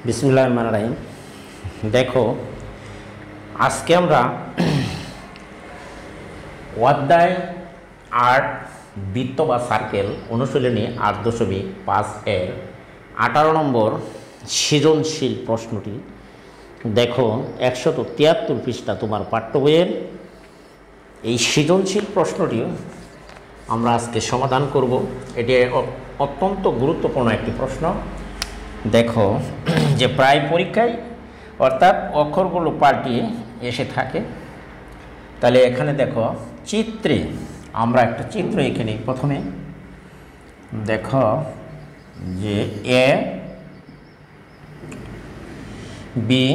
বিসমিল্লাহির রহমানির রহিম। দেখো, আজকে আমরা অধ্যায় ৮ বৃত্ত বা সার্কেল অনুশীলনী ৮.৫ এর ১৮ নম্বর সৃজনশীল প্রশ্নটি দেখো ১৭৩ পৃষ্ঠা তোমার পাঠ্য বইয়ের। এই সৃজনশীল প্রশ্নটি আমরা আজকে সমাধান করব। এটি অত্যন্ত গুরুত্বপূর্ণ একটি প্রশ্ন। দেখো যে প্রায় পরীক্ষায় অর্থাৎ অক্ষরগুলো পাল্টিয়ে এসে থাকে। তাহলে এখানে দেখো চিত্রে আমরা একটা চিত্র এখানে প্রথমে দেখো যে এ বি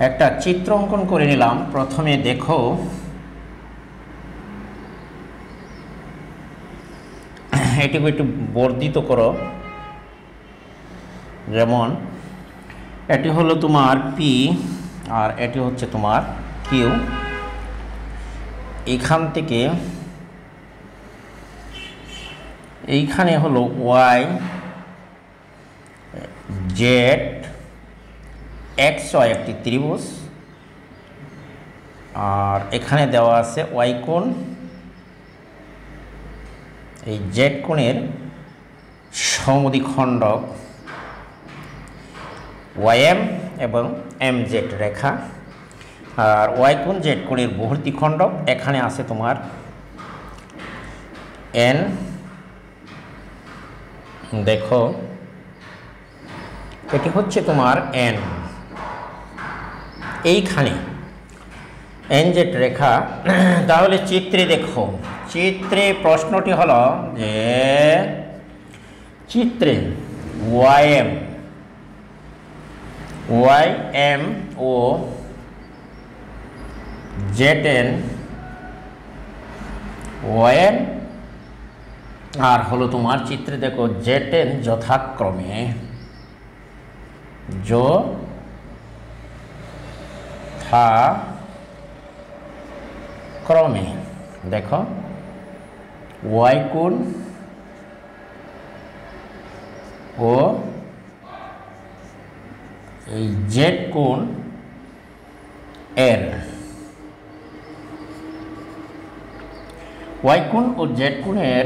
একটা চিত্র অঙ্কন করে নিলাম। প্রথমে দেখো এটিকে একটু বর্ধিত করো। যেমন এটি হলো তোমার পি আর এটি হচ্ছে তোমার কিউ। এখান থেকে এইখানে হলো ওয়াই জেড এক্স ওয়াই একটি ত্রিভুজ, আর এখানে দেওয়া আছে ওয়াই কোণ। এই জেড কোণের সমদ্বিখণ্ডক ওয়াইএম এবং এম জেড রেখা, আর ওয়াই কোণ জেড কোণের বহির্দ্বিখণ্ডক এখানে আছে তোমার এন। দেখো এটি হচ্ছে তোমার এন। এইখানে এন জেড রেখা। তাহলে চিত্রে দেখো, চিত্রে প্রশ্নটি হলো যে চিত্রে ওয়াইএম ও জেড এন ওয়াইএন আর হলো তোমার চিত্রে দেখো জেড এন যথাক্রমে দেখো ওয়াই কোণ ও এই জেড কোণ এর ওয়াই কোণ ও জেড কোণের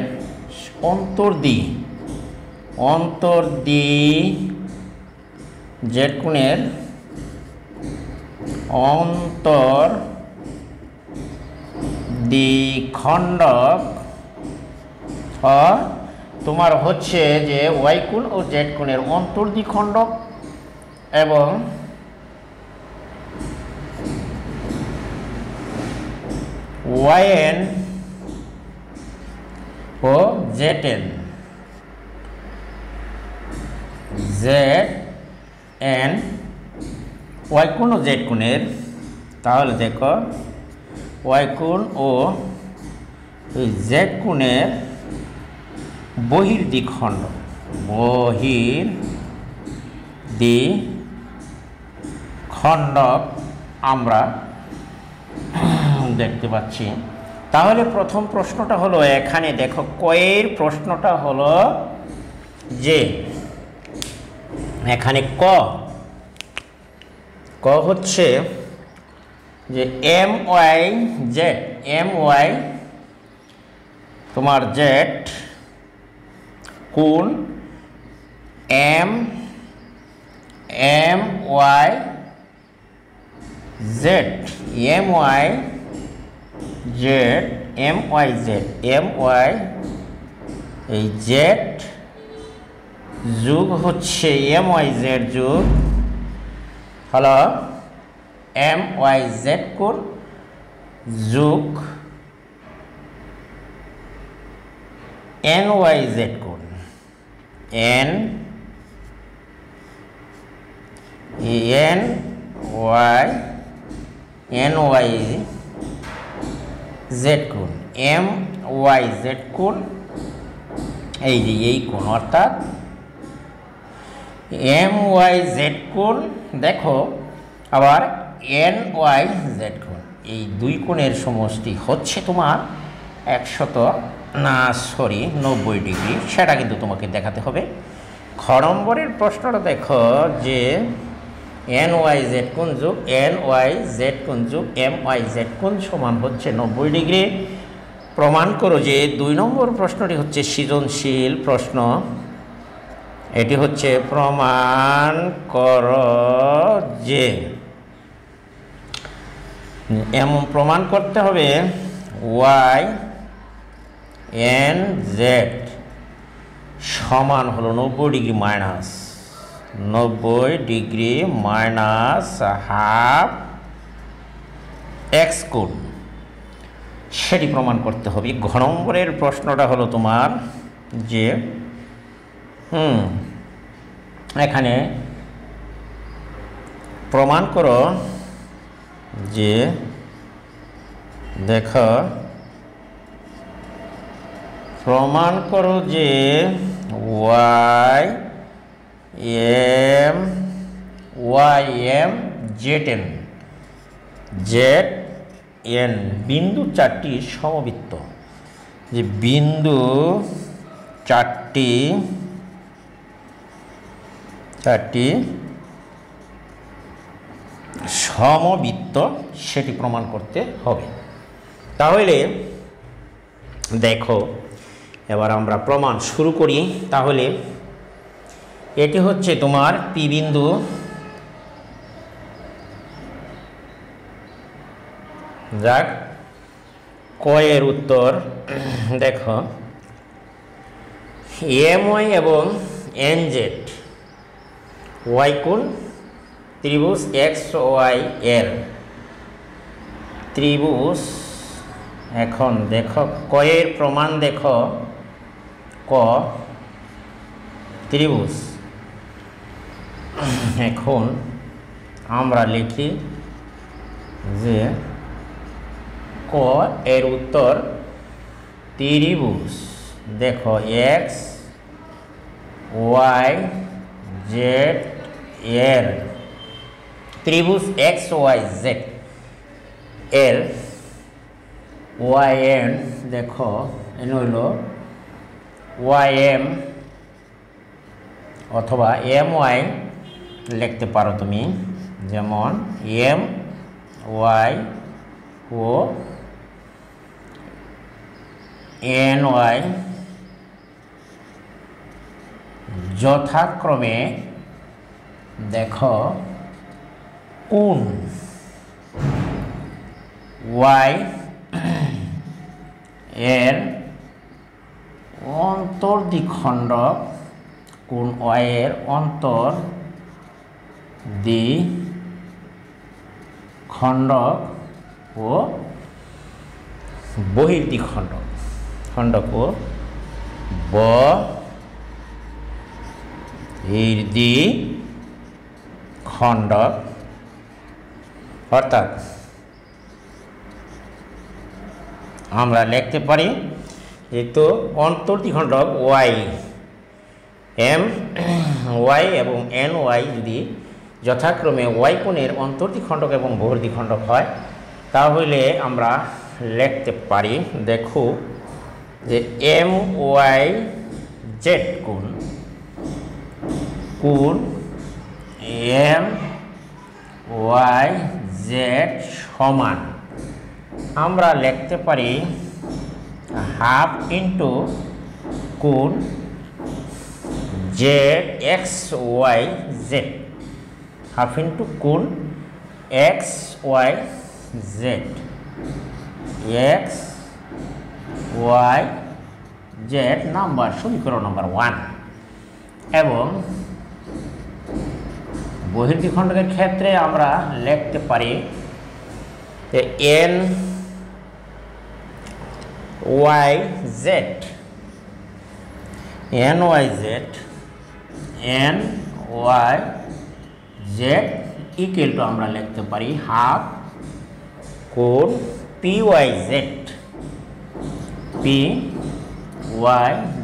অন্তর্দি জেড কোণের দ্বিখণ্ডক তোমার হচ্ছে যে ওয়াই কোণ ও জেড কোণের অন্তর্দ্বিখণ্ডক এবং ওয়াইএন ও জেড এন ওয়াই কোণ ও জেড কোণের। তাহলে দেখো ওয়াই কোণ ও জেড কোণের বহির্দ্বিখণ্ডক আমরা দেখতে পাচ্ছি। তাহলে প্রথম প্রশ্নটা হলো এখানে দেখো কয়ের প্রশ্নটা হলো যে এখানে ক হচ্ছে যে এম ওয়াই তোমার জেড কোণ এম ওয়াই জেড এই জেড যোগ হচ্ছে এম ওয়াই জেড যোগ হলো এম ওয়াই জেড কোণ যোগ এন ওয়াই জেড কোণ এন ওয়াই জেড কোণ এম ওয়াই জেড কোণ এই যে এই কোণ অর্থাৎ এম ওয়াই জেড কোণ। দেখো আবার এন ওয়াই জেড কোণ, এই দুই কোণের সমষ্টি হচ্ছে তোমার 90 ডিগ্রি। সেটা কিন্তু তোমাকে দেখাতে হবে। খ নম্বরের প্রশ্নটা দেখো যে এন ওয়াই জেড কোণ যোগ এন ওয়াই জেড কোণ যোগ এম ওয়াই জেড কোণ সমান হচ্ছে 90 ডিগ্রি। প্রমাণ করো যে 2 নম্বর প্রশ্নটি হচ্ছে সৃজনশীল প্রশ্ন। এটি হচ্ছে প্রমাণ করো যে এমন প্রমাণ করতে হবে ওয়াই এন জেড সমান হলো 90 degree minus 90 degree minus half X কোণ, সেটি প্রমাণ করতে হবে। ঘ নম্বরের প্রশ্নটা হলো তোমার যে এখানে প্রমাণ করো যে দেখো প্রমাণ করো যে ওয়াই এম জেড এন বিন্দু চারটি সমবৃত্ত, যে বিন্দু চারটি সমবৃত্ত সেটি প্রমাণ করতে হবে। তাহলে দেখো এবার আমরা প্রমাণ শুরু করি। তাহলে এটি হচ্ছে তোমার পি বিন্দু, যাক ক এর উত্তর দেখো এম ওয়াই এবং এন জেড ওয়াই কোণ ত্রিভুজ এক্স ওয়াই এর ত্রিভুজ। এখন দেখো ক এর প্রমাণ দেখো ক ত্রিভুজ। এখন আমরা লিখি যে ক এর উত্তর ত্রিভুজ দেখো এক্স ওয়াই জেড এর ত্রিভুজ এক্স ওয়াই জেড এর ওয়াই এন দেখো এন হইল ওয়াই এম অথবা এম ওয়াই লিখতে পারো তুমি, যেমন এম ওয়াই ও এন ওয়াই যথাক্রমে দেখো কোণ ওয়াই এর অন্তর্দ্বিখণ্ডক, কোণ ওয়াই এর অন্তর্দ্বিখণ্ডক ও বহির্দ্বিখণ্ডক ও বহির্দ্বিখণ্ডক, অর্থাৎ আমরা লিখতে পারি যেহেতু অন্তর্দ্বিখণ্ডক ওয়াই এম ওয়াই এবং এন ওয়াই যদি যথাক্রমে ওয়াই কোণের অন্তর্দ্বিখণ্ডক এবং বহির্দ্বিখণ্ডক হয়, তাহলে আমরা লিখতে পারি দেখো যে এম ওয়াই জেড কোণ এম ওয়াই জেড সমান আমরা লিখতে পারি হাফ ইন্টু কোণ Z X Y Z, half into কোণ X Y Z X Y Z number সমীকরণ নাম্বার 1। এবং বহির্দ্বিখণ্ডকের ক্ষেত্রে আমরা লিখতে পারি যে N Y Z equal to আমরা লিখতে পারি হাফ কোণ পি ওয়াই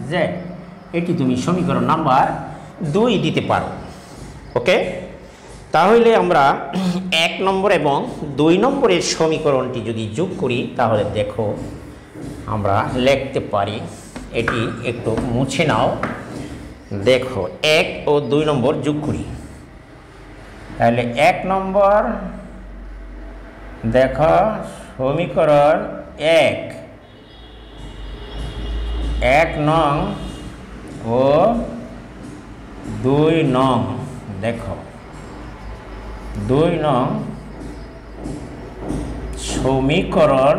জেড। এটি তুমি সমীকরণ নাম্বার 2 দিতে পারো। ওকে, তাহলে আমরা 1 নম্বর এবং 2 নম্বরের সমীকরণটি যদি যোগ করি তাহলে দেখো আমরা লিখতে পারি, এটি একটু মুছে নাও দেখো 1 ও 2 নম্বর যোগ করি, তাহলে 1 নম্বর দেখো সমীকরণ 1 নং ও 2 নং, দেখো 2 নং সমীকরণ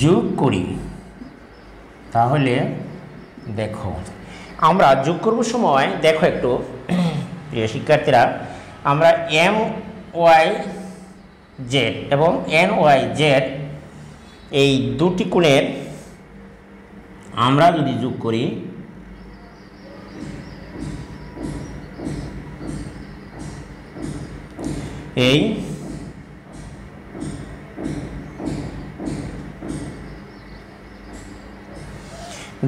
যোগ করি। তাহলে দেখো আমরা যোগ করব সময় দেখো একটু প্রিয় শিক্ষার্থীরা, আমরা MYZ এবং NYZ এই দুটি কোণের আমরা যদি যোগ করি, এই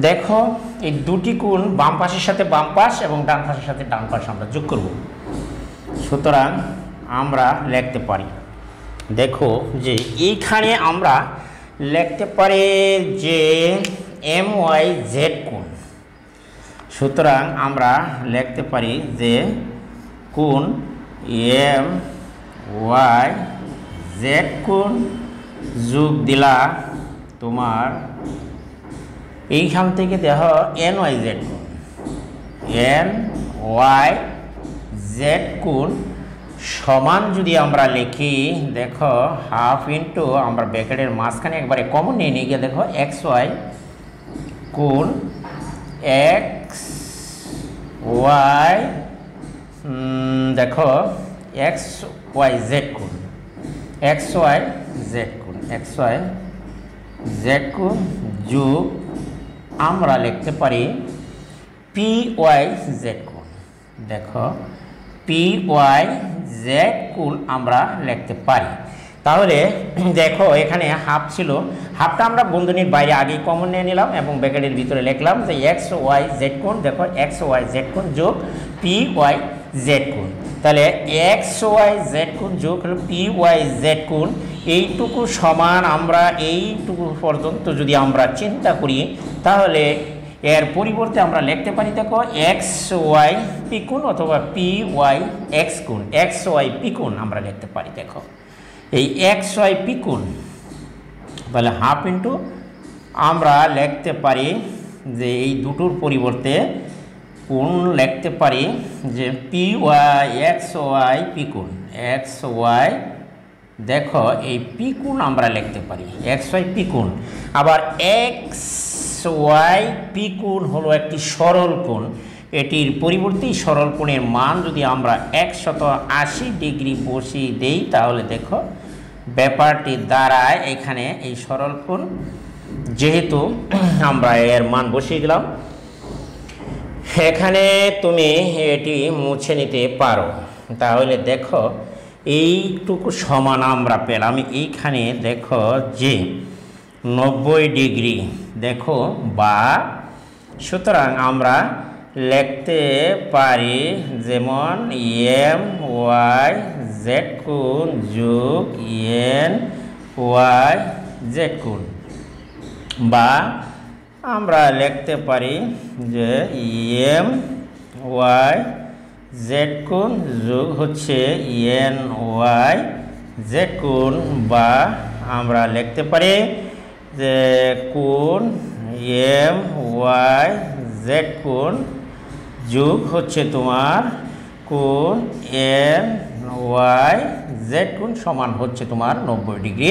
দেখো এই দুটি কোণ বাম পাশের সাথে বাম পাশ এবং ডান পাশের সাথে ডান পাশ আমরা যোগ করব। সুতরাং আমরা লিখতে পারি, দেখো যে এইখানে আমরা লিখতে পারি যে MYZ কোণ। সুতরাং আমরা লিখতে পারি যে কোণ MYZ কোণ যোগ দিলা তোমার এইখান থেকে দেখো NYZ কোণ, NYZ কোণ সমান যদি আমরা লিখি, দেখো হাফ ইন্টু আমরা ব্র্যাকেটের মাঝখানে একবারে কমন নিয়ে নিয়ে গিয়ে দেখো XY কোণ XY, দেখো XYZ কোণ XYZ কোণ যোগ আমরা লিখতে পারি PYZ কোণ। দেখো PYZ কোণ আমরা লিখতে পারি। তাহলে দেখো এখানে হাফ ছিল, হাফটা আমরা বন্ধনীর বাইরে আগেই কমন নিয়ে নিলাম এবং ব্র্যাকেটের ভিতরে লিখলাম যে XYZ কোণ, দেখো XYZ কোণ যোগ PYZ কোণ। তাহলে XYZ কোণ যোগ হলো PYZ কোণ, এইটুকু সমান আমরা এইটুকু পর্যন্ত যদি আমরা চিন্তা করি, তাহলে এর পরিবর্তে আমরা লিখতে পারি দেখো XYP কোণ অথবা PYX কোণ, XYP কোণ আমরা লিখতে পারি। দেখো এই XYP কোণ, তাহলে হাফ ইন্টু আমরা লিখতে পারি যে এই দুটোর পরিবর্তে কোণ লিখতে পারি যে XYP কোণ, XY, দেখো এই P কোণ আমরা লিখতে পারি XYP কোণ। আবার XYP কোণ হলো একটি সরল কোণ, এটির পরিবর্তে সরল কোণের মান যদি আমরা 180 ডিগ্রি বসিয়ে দেই, তাহলে দেখো ব্যাপারটি দাঁড়ায় এখানে এই সরল কোণ, যেহেতু আমরা এর মান বসিয়ে দিলাম, এখানে তুমি এটি মুছে নিতে পারো। তাহলে দেখো এইটুকু সমান আমরা পেলাম এইখানে, দেখো যে 90 ডিগ্রি, দেখো বা সুতরাং আমরা লিখতে পারি যেমন MYZ কোণ যোগ NYZ কোণ, বা আমরা লিখতে পারি যে MYZ কোণ যোগ হচ্ছে NYZ কোণ, বা আমরা লিখতে পারি যে কোণ MYZ কোণ যোগ হচ্ছে তোমার কোণ NYZ কোণ সমান হচ্ছে তোমার 90 ডিগ্রি,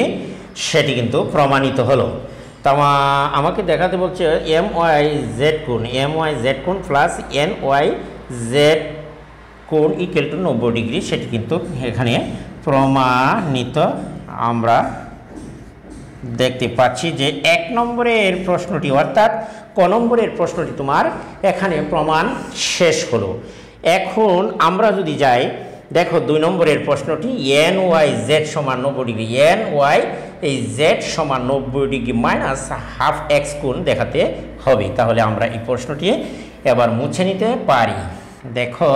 সেটি কিন্তু প্রমাণিত হলো। তা আমাকে দেখাতে বলছে MYZ কোণ প্লাস NYZ কোণ ইকুয়াল টু 90 ডিগ্রি, সেটি কিন্তু এখানে প্রমাণিত আমরা দেখতে পাচ্ছি যে 1 নম্বরের প্রশ্নটি অর্থাৎ ক নম্বরের প্রশ্নটি তোমার এখানে প্রমাণ শেষ হলো। এখন আমরা যদি যাই, দেখো 2 নম্বরের প্রশ্নটি NYZ সমান 90 ডিগ্রি, NY এই Z সমান 90 ডিগ্রি মাইনাস হাফ X কোণ দেখাতে হবে। তাহলে আমরা এই প্রশ্নটি এবার মুছে নিতে পারি। দেখো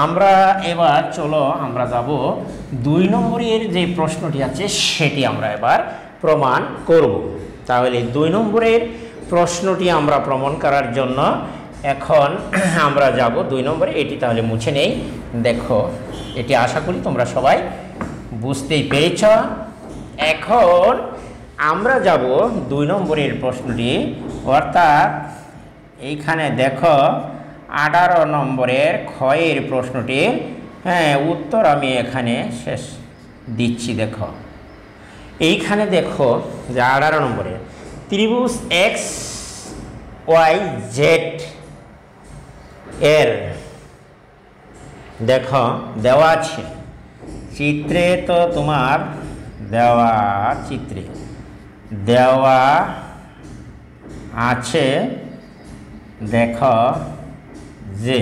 আমরা এবার চলো আমরা যাব 2 নম্বরের যে প্রশ্নটি আছে সেটি আমরা এবার প্রমাণ করব। তাহলে 2 নম্বরের প্রশ্নটি আমরা প্রমাণ করার জন্য এখন আমরা যাব 2 নম্বরে। এটি তাহলে মুছে নেই। দেখো, এটি আশা করি তোমরা সবাই বুঝতেই পেরেছ। এখন আমরা যাব 2 নম্বরের প্রশ্নটি, অর্থাৎ এইখানে দেখো 18 নম্বরের ক্ষয়ের প্রশ্নটির উত্তর আমি এখানে শেষ দিচ্ছি। দেখো, এইখানে দেখো যে 18 নম্বরের ত্রিভুজ এক্স ওয়াই জেড এর দেখো দেওয়া আছে চিত্রে, তো তোমার দেওয়া চিত্রে দেওয়া আছে দেখো যে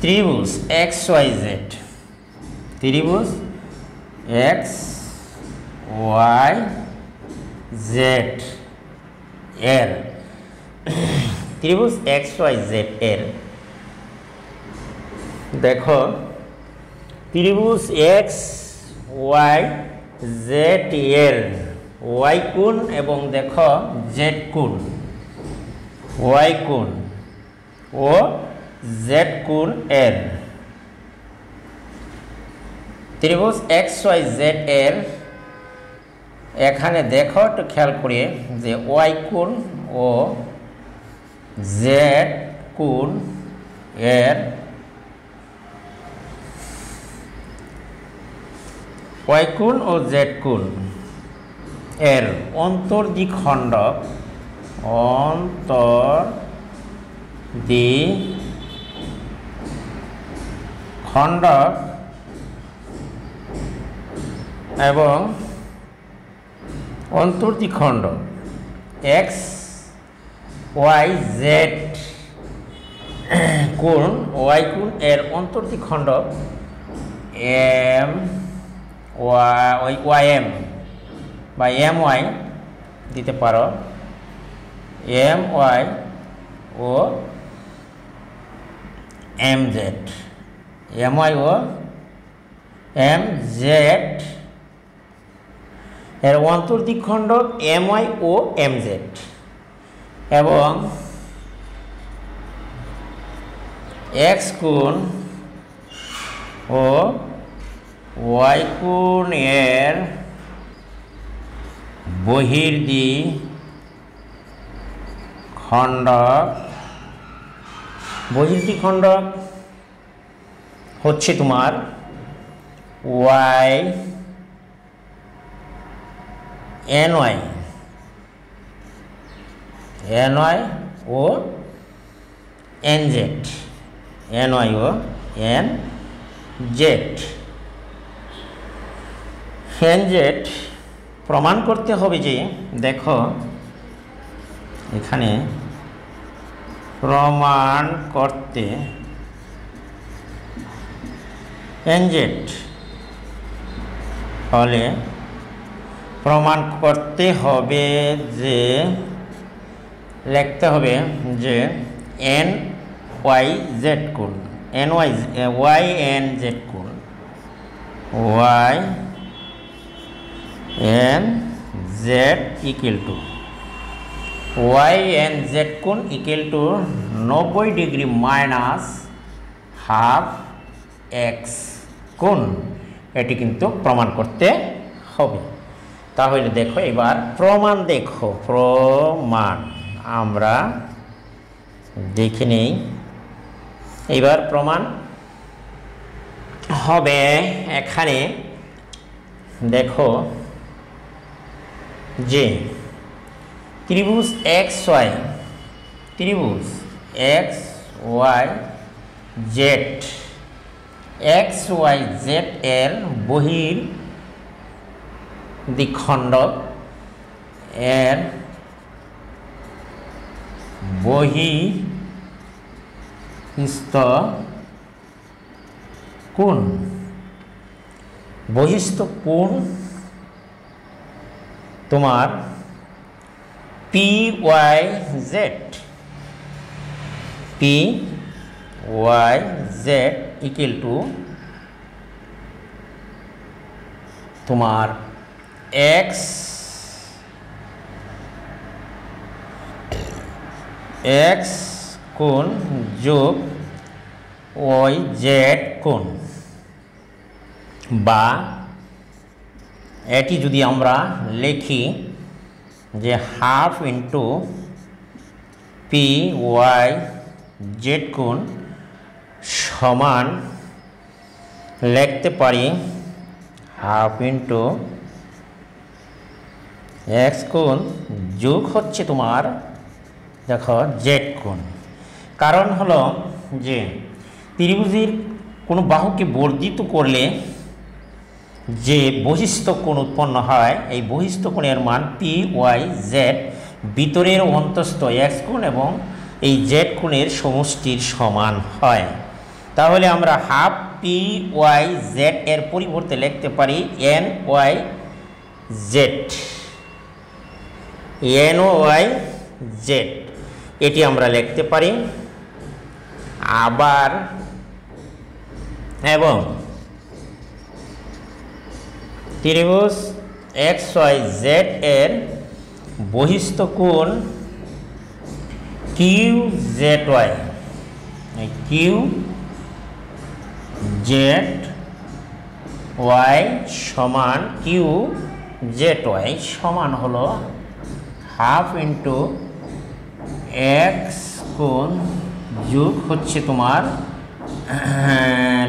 ত্রিভুজ এক্স ওয়াই জেড, ত্রিভুজ এক্স ওয়াই জেড এর ত্রিভুজ এক্স ওয়াই জেড এর দেখো ত্রিভুজ এক্স ওয়াই জেড এর ওয়াই কোণ এবং দেখো জেড কোণ, ওয়াই কোণ ও জেড কোণ এর ত্রিভুজ এক্স ওয়াই জেড এর এখানে দেখো একটু খেয়াল করে যে ওয়াই কোণ ও জেড কোণ এর ওয়াই কোণ ও জেড কোণ এর অন্তর্দ্বিখণ্ডক এবং অন্তর্দ্বিখণ্ডক এক্স ওয়াই জেড কোণ ওয়াই কোণ এর অন্তর্দ্বিখণ্ডক এম ওয়াই এম বা এম ওয়াই দিতে পারো, এম ওয়াই ও এম জেড, এম ওয়াই ও এম জেড এর অন্তর্দ্বিখণ্ডক এম ওয়াই ও এম জেড এবং এক্স কোণ ও ওয়াই কোণ এর বহির্দ্বিখণ্ডক হচ্ছে তোমার ওয়াই এন ওয়াই ও এন জেড, এন ওয়াই ও এন জেড। এন জেড প্রমাণ করতে হবে যে দেখো এখানে প্রমাণ করতে এন জেড হলে প্রমাণ করতে হবে যে লিখতে হবে যে এন ওয়াই জেড কোণ, এন ওয়াই এন জেড কোণ, Y N Z equal to Y N Z কোণ equal to 90 degree minus half X কোণ। এটি কিন্তু প্রমাণ করতে হবে। তাহলে দেখো এবার প্রমাণ, দেখো প্রমাণ আমরা দেখে নেই। এবার প্রমাণ হবে এখানে দেখো যে ত্রিভুজ এক্স ওয়াই, ত্রিভুজ X Y Z, X Y Z এর বহির্দ্বিখণ্ডক এর বহিস্থ কোণ, বহিস্থ কোণ তোমার P Y Z, P Y Z equal to তোমার এক্স কোণ যোগ ওয়াই জেড কোণ, বা এটি যদি আমরা লিখি যে half into P Y Z কোণ সমান লিখতে পারি হাফ ইন্টু এক্স কোণ যোগ হচ্ছে তোমার দেখো জেড কোণ। কারণ হলো যে ত্রিভুজের কোনো বাহুকে বর্ধিত করলে যে বহিস্থ কোণ উৎপন্ন হয়, এই বহিস্থ কোণের মান পি ওয়াই জেড ভিতরের অন্তস্থ এক্স কোণ এবং এই জেড কোণের সমষ্টির সমান হয়। তাহলে আমরা হাফ পি ওয়াই জেড এর পরিবর্তে লিখতে পারি N Y Z, N Y Z এটি আমরা লিখতে পারি। আবার এবং ত্রিভুজ এক্স ওয়াই জেড এর বহিস্থ কোণ Q Z Y, Q Z Y সমান কিউ জেড ওয়াই সমান হলো হাফ ইন্টু এক্স কোণ যোগ হচ্ছে তোমার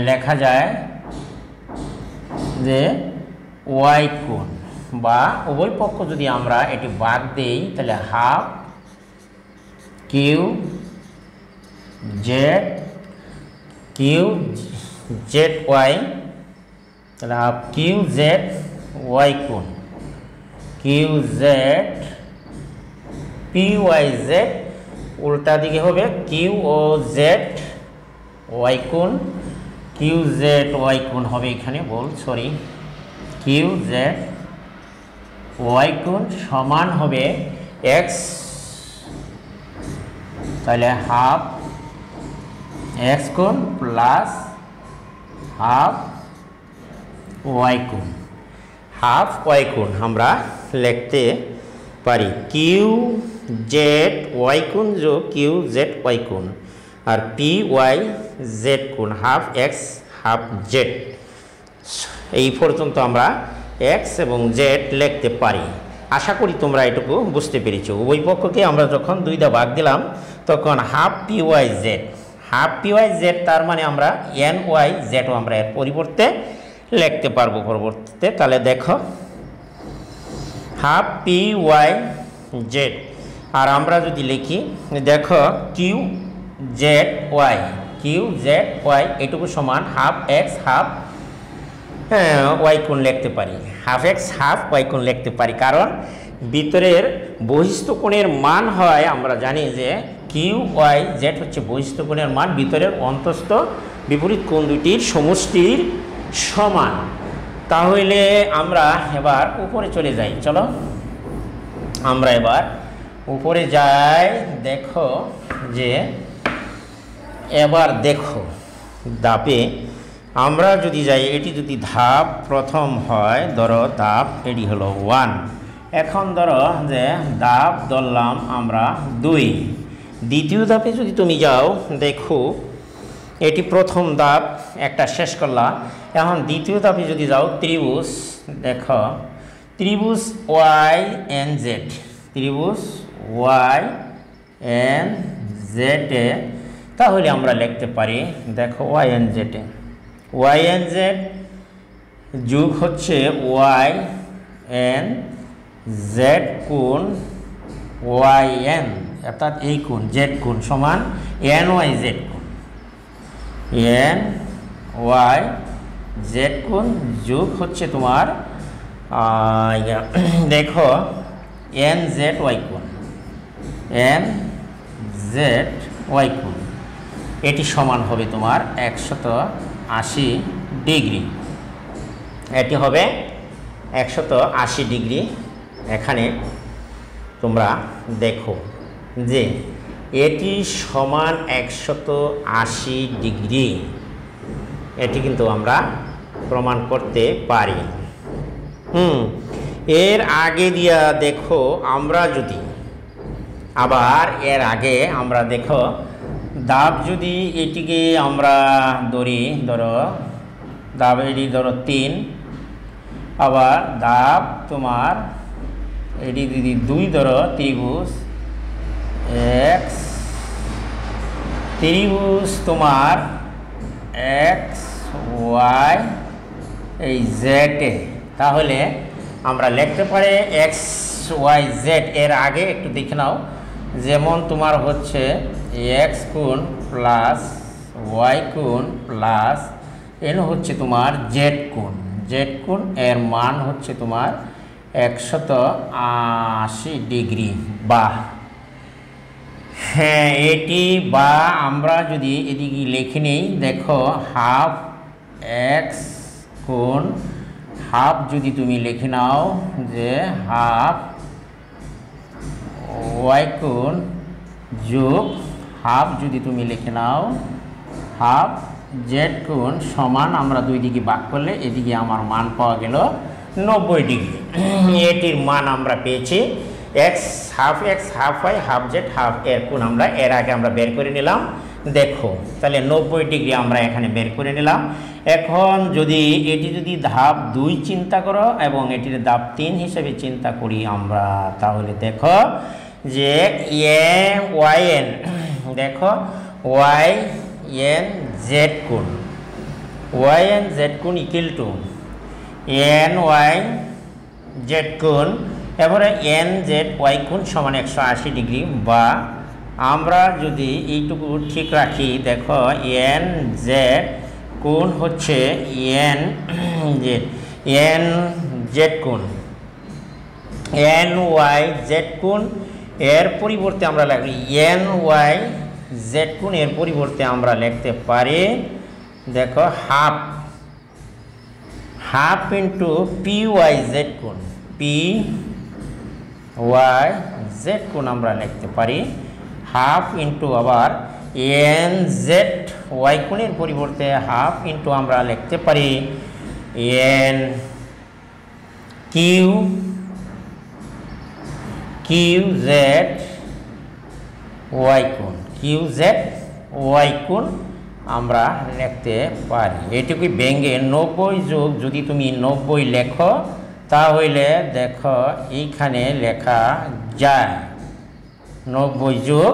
লেখা যায় যে ওয়াই কোণ, বা উভয় পক্ষ যদি আমরা এটি বাদ দেই তাহলে হাফ কিউ জেড ওয়াই, তাহলে হাফ কিউ জেড ওয়াই কোণ, Q Z P Y Z উল্টা দিকে হবে কিউ ও জেড ওয়াই কোণ, কিউ জেড ওয়াই কোণ হবে এখানে সরি কিউ জেড ওয়াই কোণ সমান হবে এক্স, তাহলে হাফ এক্স কোণ প্লাস হাফ ওয়াই কোণ, হাফ ওয়াই কোণ আমরা লিখতে পারি কিউ জেড ওয়াই কোণ যোগ কিউ জেড ওয়াই কোণ, আর পি ওয়াই জেড কোণ হাফ এক্স হাফ জেড। এই পর্যন্ত আমরা এক্স এবং জেড লিখতে পারি। আশা করি তোমরা এটুকু বুঝতে পেরেছো। উভয় পক্ষকে আমরা যখন দুইটা ভাগ দিলাম তখন half P Y Z, half P Y Z তার মানে আমরা এন ওয়াই জেডও আমরা এর পরিবর্তে লিখতে পারবো পরবর্তীতে। তাহলে দেখো হাফ পি ওয়াই জেড, আর আমরা যদি লিখি দেখো কিউ জেড ওয়াই এটুকু সমান হাফ এক্স হাফ ওয়াই কোণ লিখতে পারি, হাফ এক্স হাফ ওয়াই কোণ লিখতে পারি। কারণ ভিতরের বহিস্থ কোণের মান হয়, আমরা জানি যে কিউ ওয়াই জেড হচ্ছে বহিস্থ কোণের মান ভিতরের অন্তস্থ বিপরীত কোণ দুটির সমষ্টির সমান। তাহলে আমরা এবার উপরে চলে যাই, চলো আমরা এবার উপরে যাই। দেখো যে এবার দেখো ধাপে আমরা যদি যাই, এটি যদি ধাপ প্রথম হয়, ধরো ধাপ এটি হলো 1, এখন ধরো যে ধাপ ধরলাম আমরা 2, দ্বিতীয় ধাপে যদি তুমি যাও দেখো এটি প্রথম ধাপ একটা শেষ করলা। এখন দ্বিতীয় ধাপে যদি যাও ত্রিভুজ, দেখো ত্রিভুজ ওয়াই এন জেড, ত্রিভুজ ওয়াই এন জেডে, তাহলে আমরা লিখতে পারি দেখো ওয়াই এন জেডে, ওয়াই এন জেড যোগ হচ্ছে ওয়াই এন জেড কোণ ওয়াই এন, অর্থাৎ এই কোণ জেড কোণ সমান এন ওয়াই জেড কোণ, এন ওয়াই জেড কোণ যোগ হচ্ছে তোমার দেখো এন জেড ওয়াই কোণ, এন জেড ওয়াই কোণ এটি সমান হবে তোমার 180 ডিগ্রি, এটি হবে 180 ডিগ্রি। এখানে তোমরা দেখো যে এটি সমান 180 ডিগ্রি, এটি কিন্তু আমরা প্রমাণ করতে পারি। এর আগে দিয়া দেখো আমরা যদি আবার এর আগে আমরা দেখো দাব যদি এটিকে আমরা ধরি, ধরো দাব এটি ধরো 3, আবার দাব তোমার এটি যদি 2 ধরো ত্রিভুজ এক্স, ত্রিভুজ তোমার এক্স ওয়াই এই জেডে, তাহলে আমরা লিখতে পারি এক্স ওয়াই জেড। এর আগে একটু দেখে নাও, যেমন তোমার হচ্ছে এক্স কোণ প্লাস ওয়াই কোণ প্লাস এন হচ্ছে তোমার জেড কোণ। জেড কোণ এর মান হচ্ছে তোমার 180 ডিগ্রি, বা হ্যাঁ এটি, বা আমরা যদি এদিকে লিখে নেই, দেখো হাফ এক্স কোণ, হাফ যদি তুমি লিখে নাও যে হাফ ওয়াই কোণ যোগ হাফ যদি তুমি লিখে নাও হাফ জেড কোণ সমান, আমরা দুই দিকে ভাগ করলে এদিকে আমার মান পাওয়া গেল 90 ডিগ্রি। এটির মান আমরা পেয়েছি X half Y half Z half এর কোণ আমরা এর আগে আমরা বের করে নিলাম। দেখো তাহলে 90 ডিগ্রি আমরা এখানে বের করে নিলাম। এখন যদি এটি যদি ধাপ 2 চিন্তা করো এবং এটির ধাপ 3 হিসেবে চিন্তা করি আমরা, তাহলে দেখো যে ওয়াই এন, দেখো ওয়াই এন জেড কোণ, ওয়াই এন জেড কোণ equal to N Y Z কোণ, এবারে এন জেড ওয়াই কোণ সমান 180 ডিগ্রি, বা আমরা যদি এইটুকু ঠিক রাখি, দেখো এন জেড কোণ হচ্ছে এন জেড কোণ, এন ওয়াই জেড কোণ এর পরিবর্তে আমরা লিখি এন ওয়াই জেড কোণ এর পরিবর্তে আমরা লিখতে পারি, দেখো half into P Y Z কোণ, পি ওয়াই জেড কোণ আমরা লিখতে পারি হাফ ইন্টু আবার এন জেড ওয়াই কোণের পরিবর্তে হাফ ইন্টু আমরা লিখতে পারি এন কিউ জেড ওয়াই কোণ, কিউ জেড ওয়াই কোণ আমরা লিখতে পারি। এটুকুই ভেঙে 90 যোগ যদি তুমি 90 লেখো, তাহলে দেখো এইখানে লেখা যায় 90 যোগ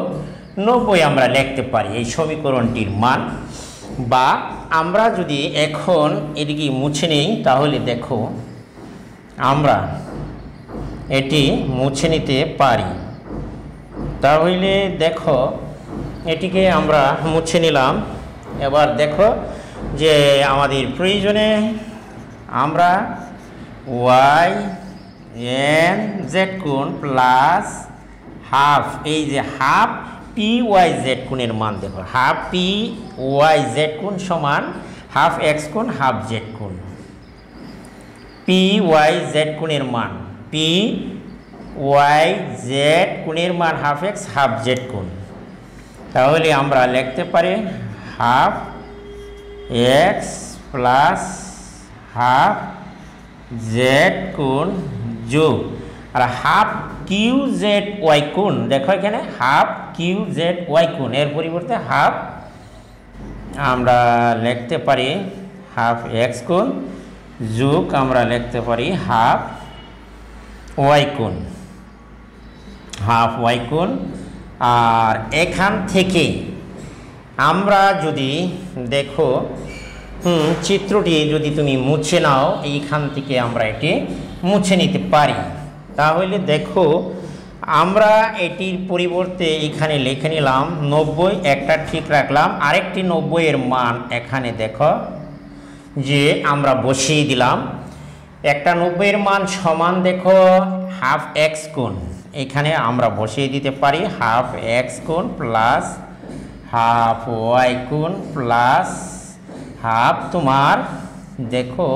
90 আমরা লিখতে পারি এই সমীকরণটির মান। বা আমরা যদি এখন এদিকে মুছে নেই, তাহলে দেখো আমরা এটি মুছে নিতে পারি। তাহলে দেখো এটিকে আমরা মুছে নিলাম। এবার দেখো যে আমাদের প্রয়োজনে আমরা ওয়াই এন জেড কোণ প্লাস হাফ, এই যে হাফ পি ওয়াই জেড কোণের মান, দেখো হাফ পি ওয়াই জেড কোণ সমান হাফ এক্স কোণ হাফ জেড কোণ, পি ওয়াই জেড কোণের মান, পি ওয়াই জেড কোণের মান হাফ এক্স হাফ জেড কোণ। তাহলে আমরা লিখতে পারি half x plus half Z কোণ যোগ আর হাফ কিউ জেড ওয়াই কোণ, দেখো এখানে হাফ কিউ জেড ওয়াই কোণ এর পরিবর্তে হাফ আমরা লিখতে পারি হাফ এক্স কোণ যোগ আমরা লিখতে পারি হাফ ওয়াই কোণ, হাফ ওয়াই কোণ। আর এখান থেকে আমরা যদি দেখো চিত্রটি যদি তুমি মুছে নাও, এইখান থেকে আমরা এটি মুছে নিতে পারি। তাহলে দেখো আমরা এটির পরিবর্তে এখানে লিখে নিলাম 90, একটা ঠিক রাখলাম, আরেকটি 90 এর মান এখানে দেখো যে আমরা বসিয়ে দিলাম। একটা 90 এর মান সমান দেখো হাফ এক্স কোণ, এখানে আমরা বসিয়ে দিতে পারি হাফ এক্স কোণ প্লাস হাফ ওয়াই কোণ প্লাস হাফ তোমার দেখো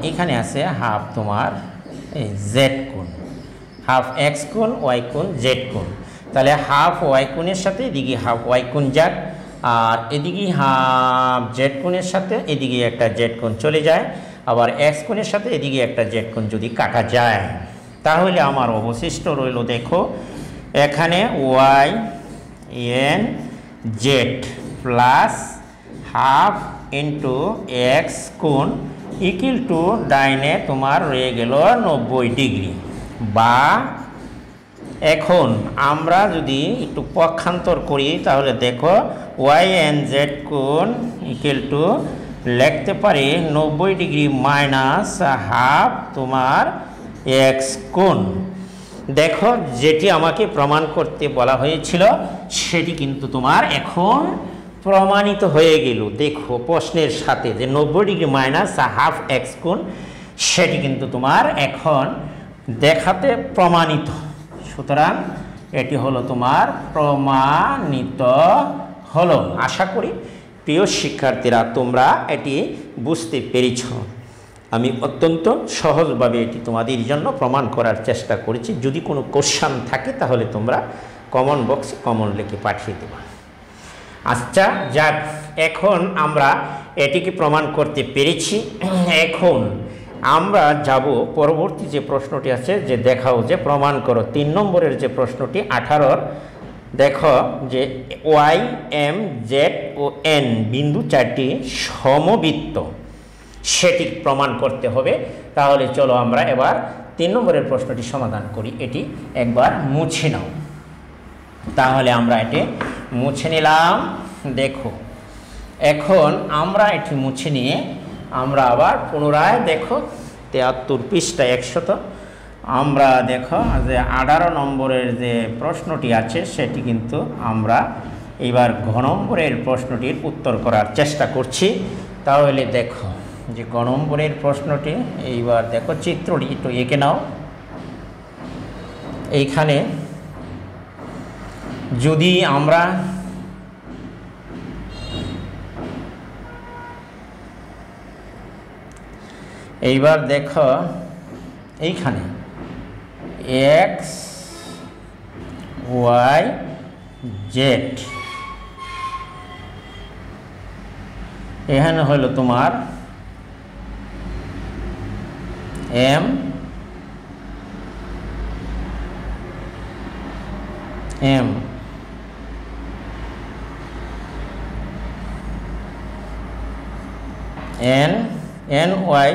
এখানে আছে হাফ তোমার জেড কোণ, হাফ এক্স কোণ ওয়াই কোণ জেড কোণ। তাহলে হাফ ওয়াই কোণের সাথে এদিকে হাফ ওয়াই কোণ যাক, আর এদিকে হাফ জেড কোণের সাথে এদিকে একটা জেড কোণ চলে যায়, আবার এক্স কোণের সাথে এদিকে একটা জেড কোণ যদি কাটা যায়, তাহলে আমার অবশিষ্ট রইল দেখো এখানে Y N Z plus half into X কোণ ইকুয়াল টু ডাইনে তোমার রয়ে গেল 90 ডিগ্রি। বা এখন আমরা যদি একটু পক্ষান্তর করি তাহলে দেখো ওয়াই এন জেড কোণ ইকুয়াল টু লিখতে পারি 90 ডিগ্রি মাইনাস হাফ তোমার এক্স কোণ। দেখো যেটি আমাকে প্রমাণ করতে বলা হয়েছিল সেটি কিন্তু তোমার এখন প্রমাণিত হয়ে গেল। দেখো প্রশ্নের সাথে যে 90 ডিগ্রি মাইনাস হাফ এক্স কোণ সেটি কিন্তু তোমার এখন দেখাতে প্রমাণিত। সুতরাং এটি হলো তোমার প্রমাণিত হলো। আশা করি প্রিয় শিক্ষার্থীরা তোমরা এটি বুঝতে পেরেছ। আমি অত্যন্ত সহজভাবে এটি তোমাদের জন্য প্রমাণ করার চেষ্টা করেছি। যদি কোনো কোশ্চেন থাকে তাহলে তোমরা কমন বক্সে কমন লিখে পাঠিয়ে দেবা। আচ্ছা যাক, এখন আমরা এটিকে প্রমাণ করতে পেরেছি। এখন আমরা যাব পরবর্তী যে প্রশ্নটি আছে যে দেখাও যে প্রমাণ করো 3 নম্বরের যে প্রশ্নটি 18-র। দেখো যে ওয়াই এম জেড ও এন বিন্দু চারটি সমবৃত্ত, সেটি প্রমাণ করতে হবে। তাহলে চলো আমরা এবার 3 নম্বরের প্রশ্নটি সমাধান করি। এটি একবার মুছে নাও। তাহলে আমরা এটি মুছে নিলাম। দেখো এখন আমরা এটি মুছে নিয়ে আমরা আবার পুনরায় দেখো 73 পৃষ্ঠা 100 আমরা দেখো যে 18 নম্বরের যে প্রশ্নটি আছে সেটি কিন্তু আমরা এবার ঘ নম্বরের প্রশ্নটির উত্তর করার চেষ্টা করছি। তাহলে দেখো যে গ নম্বরের প্রশ্নটি এইবার দেখো চিত্রটি একটু এঁকে নাও। এইখানে যদি আমরা এইবার দেখো এইখানে এক্স ওয়াই জেড এখানে হলো তোমার M M N N Y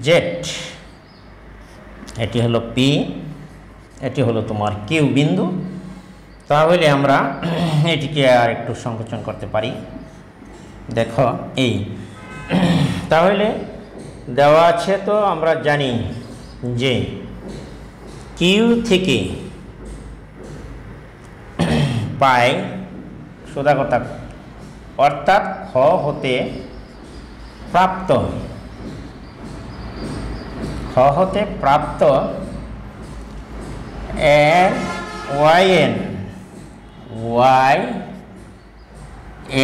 Z, এটি হলো পি, এটি হলো তোমার কিউ বিন্দু। তাহলে আমরা এটিকে আর একটু সংকোচন করতে পারি। দেখো এই তাহলে দেওয়া আছে, তো আমরা জানি যে কিউ থেকে পাই সোজা কথা, অর্থাৎ খ হতে প্রাপ্ত N Y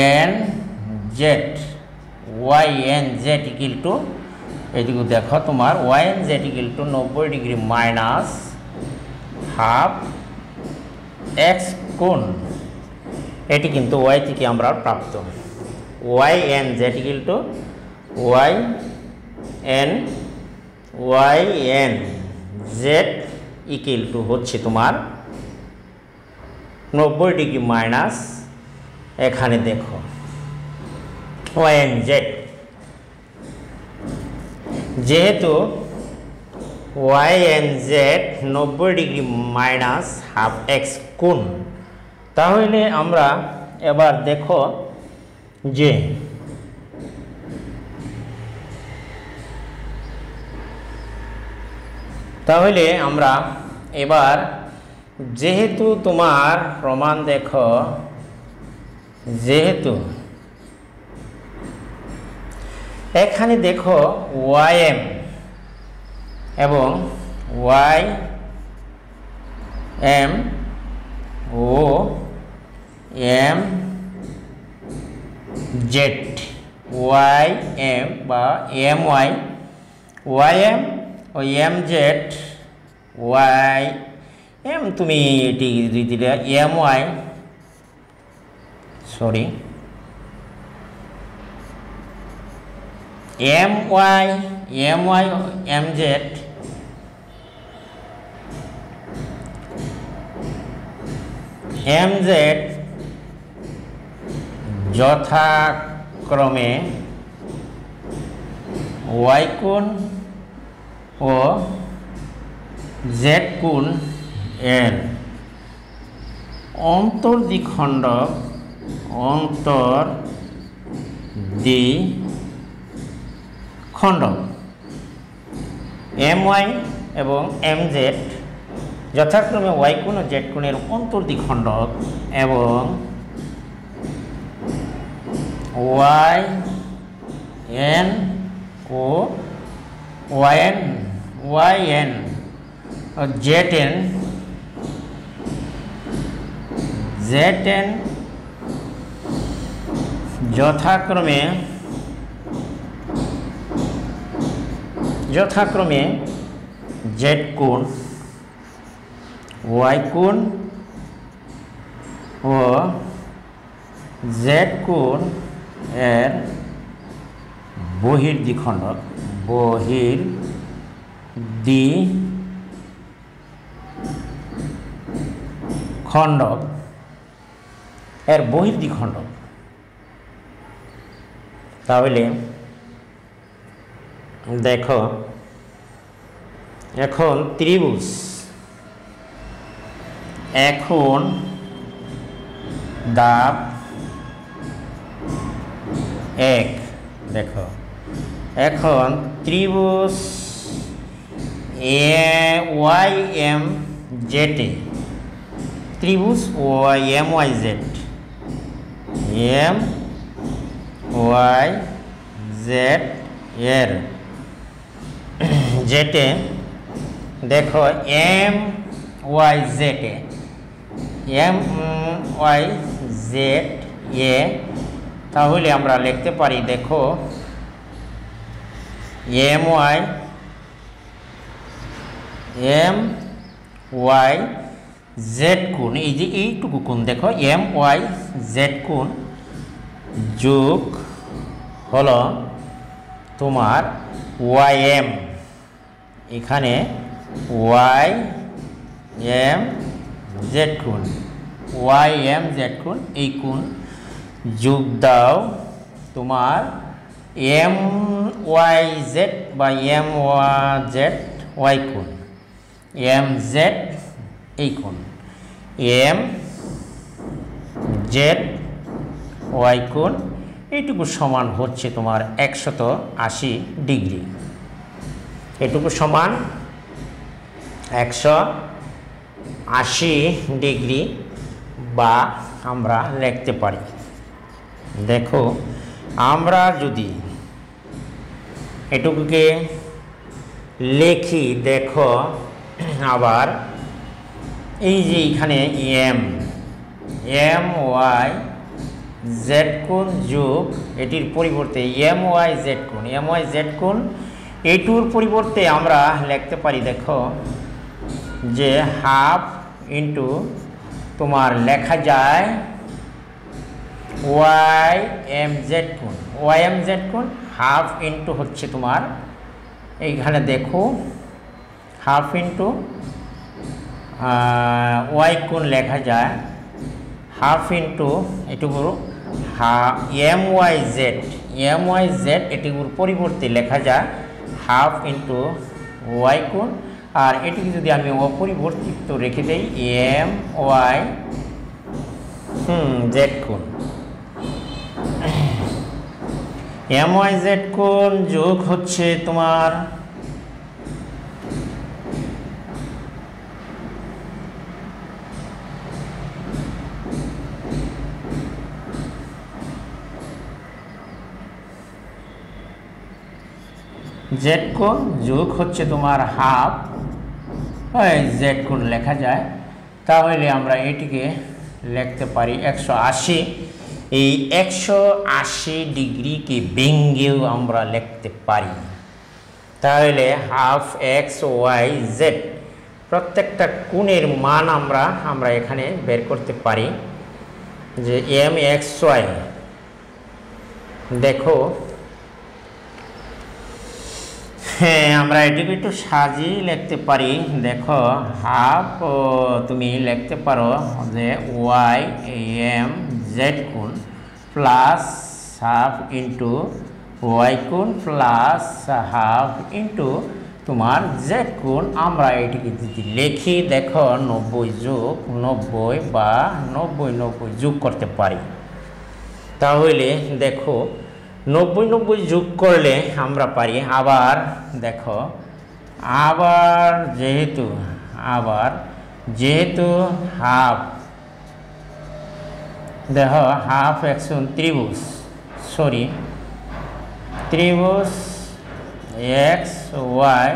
N Z equal to এদিকে দেখো তোমার Y N Z equal to 90 degree minus half X কোণ, এটি কিন্তু ওয়াই থেকে আমরা প্রাপ্ত। Y N Z equal to Y N Z equal to হচ্ছে তোমার 90 ডিগ্রি মাইনাস এখানে দেখো ওয়াই এন জেড, যেহেতু Y N Z 90 degree minus half X কোণ, তাহলে আমরা এবার দেখো যে তাহলে আমরা এবার যেহেতু তোমার প্রমাণ দেখো, যেহেতু এখানে দেখো ওয়াই এম এবং ওয়াই এম ও এম জেড ওয়াই এম বা এম ওয়াই এম ও এম জেড ওয়াই এম, তুমি এটি দিলে M Y M Y M Z যথাক্রমে ওয়াই কোণ ও জেড কোণ এর অন্তর্দ্বিখণ্ডক এম ওয়াই এবং এম জেড যথাক্রমে ওয়াই কোণ ও জেড কোণের অন্তর্দ্বিখণ্ডক এবং ওয়াই এন ও ওয়াই এন ও জেড এন যথাক্রমে জেড কোণ ওয়াই কোণ ও জেড কোণ এর বহির্দ্বিখণ্ডক এর বহির্দ্বিখণ্ডক। তাহলে দেখো এখন ত্রিভুজ ধাপ 1 দেখো এখন ত্রিভুজ ওয়াই এম জেড ত্রিভুজ এম ওয়াই জেড এর জেটে দেখো এম ওয়াই জেড এ তাহলে আমরা লিখতে পারি দেখো এম ওয়াই জেড কোণ এই যে এইটুকু কোণ দেখো এম ওয়াই জেড কোণ যোগ হলো তোমার ওয়াই এম এখানে ওয়াই এম জেড কোণ এই কোণ যোগ দাও তোমার এম ওয়াই জেড বা এম জেড ওয়াই কোণ এম জেড এই কোণ এম জেড ওয়াই কোণ এইটুকু সমান হচ্ছে তোমার 180 ডিগ্রি। এটুকু সমান 180 ডিগ্রি বা আমরা লিখতে পারি। দেখো আমরা যদি এটুকুকে লিখি দেখো আবার এই যে এখানে এম ওয়াই জেড কোণ যোগ এটির পরিবর্তে এম ওয়াই জেড কোণ এইটুর পরিবর্তে আমরা লিখতে পারি দেখো যে হাফ ইন্টু তোমার লেখা যায় ওয়াই এম জেড কোণ হাফ ইন্টু হচ্ছে তোমার এইখানে দেখো হাফ ইন্টু ওয়াই কোণ লেখা যায় হাফ ইন্টু এটুকুর এম ওয়াই জেড এটুকুর পরিবর্তে লেখা যায় হাফ ইন্টু ওয়াই কোণ আর এটিকে যদি আমি অপরিবর্তিত রেখে দেই এম ওয়াই জেড কোণ এম ওয়াই জেড কোণ যোগ হচ্ছে তোমার জেড কোণ যোগ হচ্ছে তোমার হাফ জেড কোণ লেখা যায় তাহলে আমরা এটিকে লিখতে পারি 180 এই 180 ডিগ্রিকে ভেঙেও আমরা লিখতে পারি। তাহলে হাফ এক্স ওয়াই জেড প্রত্যেকটা কোণের মান আমরা এখানে বের করতে পারি যে এম এক্স ওয়াই দেখো হ্যাঁ, আমরা এটিকে একটু সাজিয়ে লিখতে পারি। দেখো হাফ তুমি লিখতে পারো যে ওয়াই এম জেড কোণ প্লাস হাফ ইন্টু ওয়াই কোণ প্লাস হাফ ইন্টু তোমার জেড কোণ। আমরা এটিকে যদি লিখি, দেখো 90 যোগ 90 বা 90 যোগ করতে পারি। তাহলে দেখো 90 যোগ করলে আমরা পারি। আবার দেখো আবার যেহেতু হাফ, দেখো হাফ একশন ত্রিভুজ এক্স ওয়াই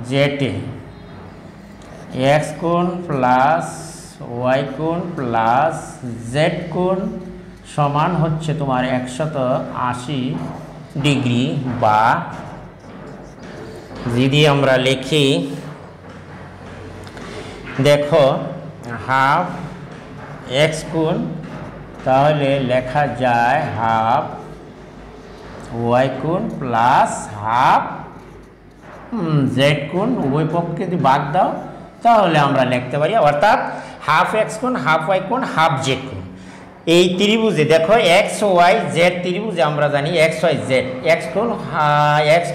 জেডে এক্স কোণ প্লাস ওয়াই কোণ প্লাস জেড কোণ সমান হচ্ছে তোমার 180 ডিগ্রি। বা যদি আমরা লিখি, দেখো হাফ এক্স কোণ, তাহলে লেখা যায় হাফ ওয়াই কোণ প্লাস হাফ জেড কোণ। উভয় পক্ষে যদি বাদ দাও তাহলে আমরা লিখতে পারি অর্থাৎ হাফ এক্স কোণ, হাফ ওয়াই কোণ, হাফ জেড কোণ। এই ত্রিভুজে দেখো এক্স ওয়াই জেড ত্রিভুজে আমরা জানি এক্স ওয়াই জেড, এক্স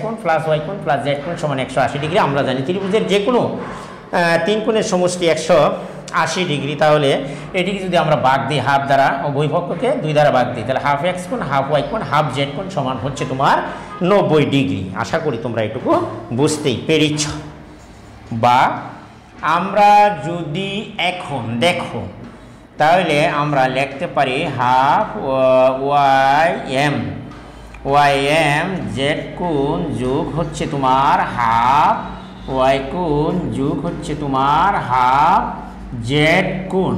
কোণ প্লাস ওয়াই কোণ প্লাস জেড কোণ সমান 180 ডিগ্রি। আমরা জানি ত্রিভুজের যে কোনো 3 কোণের সমষ্টি 180 ডিগ্রি। তাহলে এটিকে যদি আমরা ভাগ দিই হাফ দ্বারা, উভয় পক্ষকে 2 দ্বারা ভাগ দিই, তাহলে হাফ এক্স কোণ, হাফ ওয়াই কোণ, হাফ জেড কোণ সমান হচ্ছে তোমার 90 ডিগ্রি। আশা করি তোমরা এটুকু বুঝতেই পেরেছ। বা আমরা যদি এখন দেখো, তাহলে আমরা লিখতে পারি হাফ ওয়াই এম জেড কোণ যোগ হচ্ছে তোমার হাফ ওয়াই কোণ যোগ হচ্ছে তোমার হাফ জেড কোণ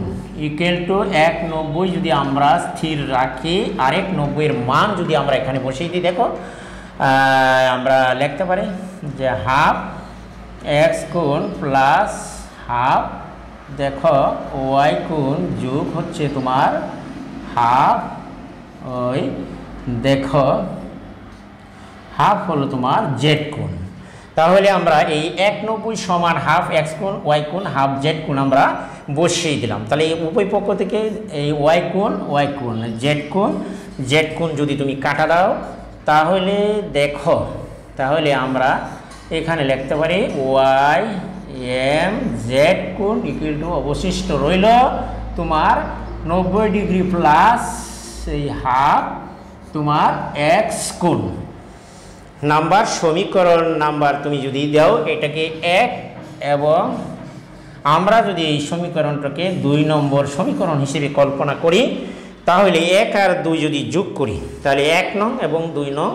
ইকুয়াল টু 190 যদি আমরা স্থির রাখি, আরেক 90 এর মান যদি আমরা এখানে বসিয়ে দিই, দেখো আমরা লিখতে পারি যে হাফ এক্স কোণ প্লাস হাফ দেখো ওয়াই কোণ যোগ হচ্ছে তোমার হাফ ওই দেখো হাফ হলো তোমার জেড কোণ। তাহলে আমরা এই 190 সমান হাফ এক্স কোণ ওয়াই কোণ হাফ জেড কোণ আমরা বসিয়ে দিলাম। তাহলে এই উভয় পক্ষ থেকে এই ওয়াই কোণ জেড কোণ যদি তুমি কাটা দাও, তাহলে দেখো তাহলে আমরা এখানে লিখতে পারি ওয়াই এম জেড কোণ ইকুয়াল টু অবশিষ্ট রইল তোমার 90 ডিগ্রি প্লাস এই হাফ তোমার এক্স কোণ। নাম্বার সমীকরণ নাম্বার তুমি যদি দাও এটাকে 1, এবং আমরা যদি এই সমীকরণটাকে 2 নম্বর সমীকরণ হিসেবে কল্পনা করি, তাহলে 1 আর 2 যদি যোগ করি, তাহলে 1 নং এবং 2 নং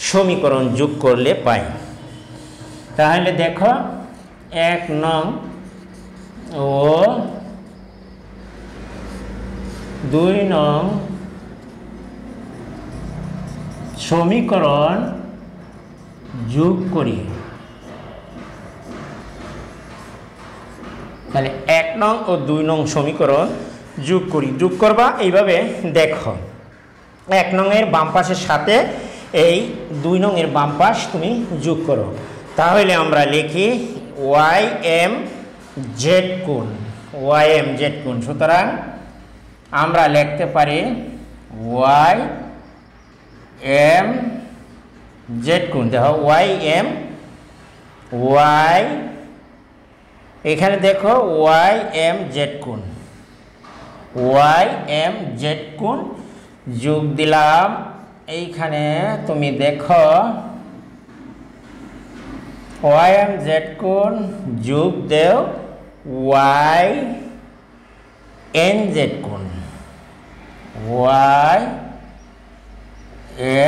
সমীকরণ যোগ করলে পাই। তাহলে দেখো 1 নং ও 2 নং সমীকরণ যোগ করি, তাহলে 1 নং ও 2 নং সমীকরণ যোগ করি। যোগ করবা এইভাবে, দেখো 1 নং এর বাম পাশের সাথে এই 2 নং এর বাম পাশ তুমি যোগ করো। তাহলে আমরা লিখি ওয়াই এম জেড কোণ, সুতরাং আমরা লিখতে পারি ওয়াই এম জেড কোণ। দেখো ওয়াই এখানে দেখো ওয়াই এম জেড কোণ যোগ দিলাম। এইখানে তুমি দেখো ওয়াই এম জেড কোণ যোগ দেও ওয়াই এন জেড কোণ, ওয়াই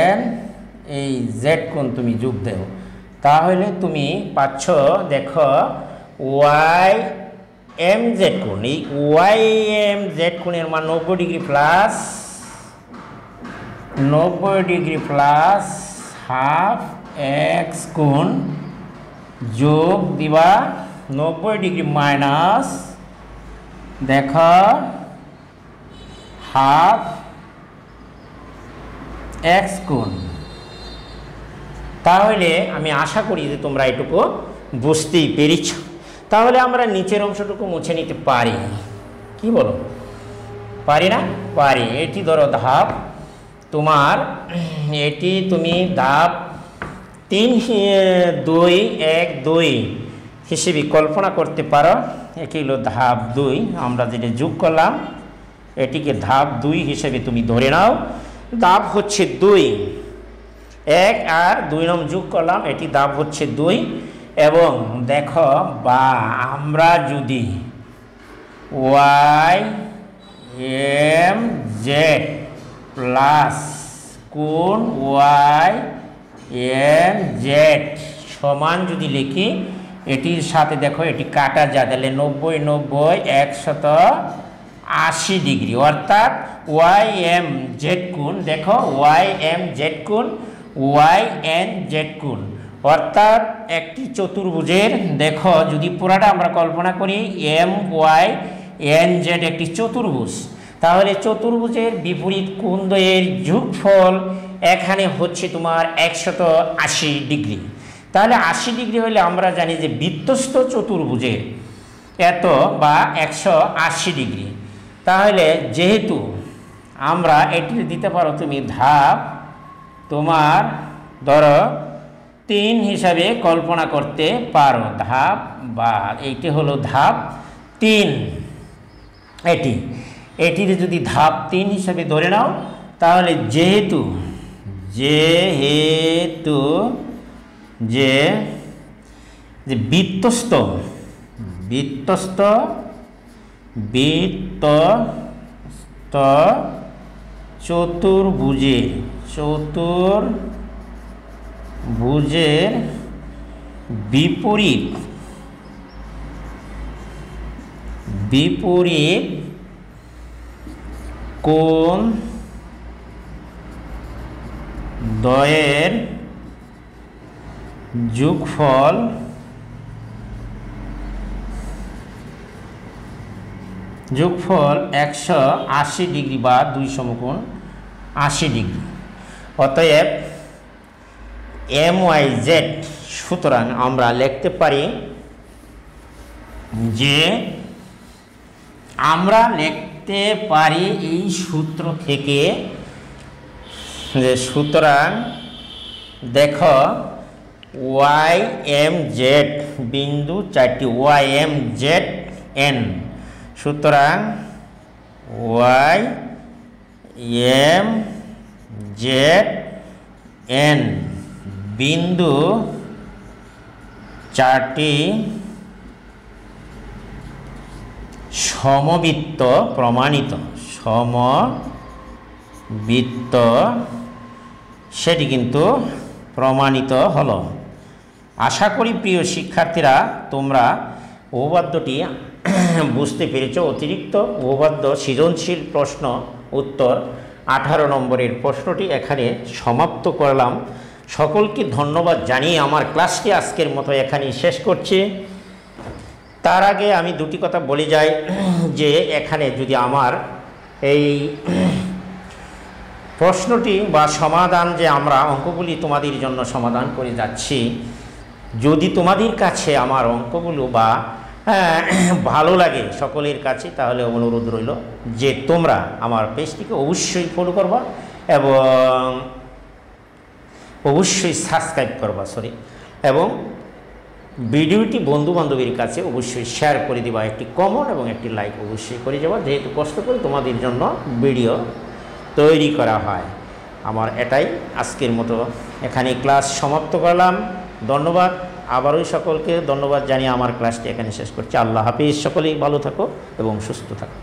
এন এই জেড কোণ তুমি যোগ দেও, তাহলে তুমি পাচ্ছ দেখো ওয়াই এম জেড কোণ। এই ওয়াই এম জেড কোণের মান 90 ডিগ্রি প্লাস হাফ এক্স কোণ যোগ দিবা 90 ডিগ্রি মাইনাস দেখো হাফ এক্স কোণ। তাহলে আমি আশা করি যে তোমরা এটুকু বুঝতেই পেরেছ। তাহলে আমরা নিচের অংশটুকু মুছে নিতে পারি, কি বলো? পারি না? পারি। এটি ধরো ধাপ তোমার, এটি তুমি ধাপ 3, 2, 1, 2 হিসেবে কল্পনা করতে পারো। এটি হলো ধাপ 2, আমরা যেটা যোগ করলাম এটিকে ধাপ 2 হিসেবে তুমি ধরে নাও। ধাপ হচ্ছে 2, 1 আর 2 নং যোগ করলাম, এটি ধাপ হচ্ছে 2। এবং দেখো বা আমরা যদি y m z প্লাস কোণ y m z সমান যদি লিখি, এটির সাথে দেখো এটি কাটা যায়, তাহলে 90, 90, 180 ডিগ্রি, অর্থাৎ y m z কোণ, দেখো y m z কোণ y n z কোণ, অর্থাৎ একটি চতুর্ভুজের দেখো যদি পুরাটা আমরা কল্পনা করি m y n z একটি চতুর্ভুজ, তাহলে চতুর্ভুজের বিপরীত কোণদ্বয়ের যোগফল এখানে হচ্ছে তোমার 180 ডিগ্রি। তাহলে 80 ডিগ্রি হলে আমরা জানি যে বৃত্তস্থ চতুর্ভুজের এত বা 180 ডিগ্রি। তাহলে যেহেতু আমরা এটি দিতে পারো তুমি ধাপ তোমার ধরো 3 হিসাবে কল্পনা করতে পারো, ধাপ বা এইটি হলো ধাপ 3। এটির যদি ধাপ 3 হিসাবে ধরে নাও, তাহলে যেহেতু যে বৃত্তস্থ চতুর্ভুজের বিপরীত কোণ দ্বয়ের যোগফল যোগফল 180 ডিগ্রি বা 2 সমকোণ 80 ডিগ্রি। অতএব MYZ, সুতরাং আমরা লিখতে পারি যে আমরা লিখতে পারি এই সূত্র থেকে যে সুতরাং দেখো YMZ বিন্দু 4টি YMZN, সুতরাং YMZN বিন্দু 4টি সমবৃত্ত প্রমাণিত, সমবৃত্ত সেটি কিন্তু প্রমাণিত হলো। আশা করি প্রিয় শিক্ষার্থীরা তোমরা উপপাদ্যটি বুঝতে পেরেছ। অতিরিক্ত উপপাদ্য সৃজনশীল প্রশ্ন উত্তর 18 নম্বরের প্রশ্নটি এখানে সমাপ্ত করলাম। সকলকে ধন্যবাদ জানিয়ে আমার ক্লাসটি আজকের মতো এখানেই শেষ করছি। তার আগে আমি দুটি কথা বলে যাই যে এখানে যদি আমার এই প্রশ্নটি বা সমাধান যে আমরা অঙ্কগুলি তোমাদের জন্য সমাধান করে যাচ্ছি, যদি তোমাদের কাছে আমার অঙ্কগুলো বা ভালো লাগে সকলের কাছে, তাহলে অনুরোধ রইল যে তোমরা আমার পেজটিকে অবশ্যই ফলো করবা এবং অবশ্যই সাবস্ক্রাইব করবা এবং ভিডিওটি বন্ধু বান্ধবীর কাছে অবশ্যই শেয়ার করে দিবা, একটি কমেন্ট এবং একটি লাইক অবশ্যই করে যাবা, যেহেতু কষ্ট করে তোমাদের জন্য ভিডিও তৈরি করা হয়। আমার এটাই আজকের মতো এখানে ক্লাস সমাপ্ত করলাম। ধন্যবাদ, আবারও সকলকে ধন্যবাদ জানিয়ে আমার ক্লাসটি এখানে শেষ করছি। আল্লাহ হাফিজ, সকলেই ভালো থাকো এবং সুস্থ থাকো।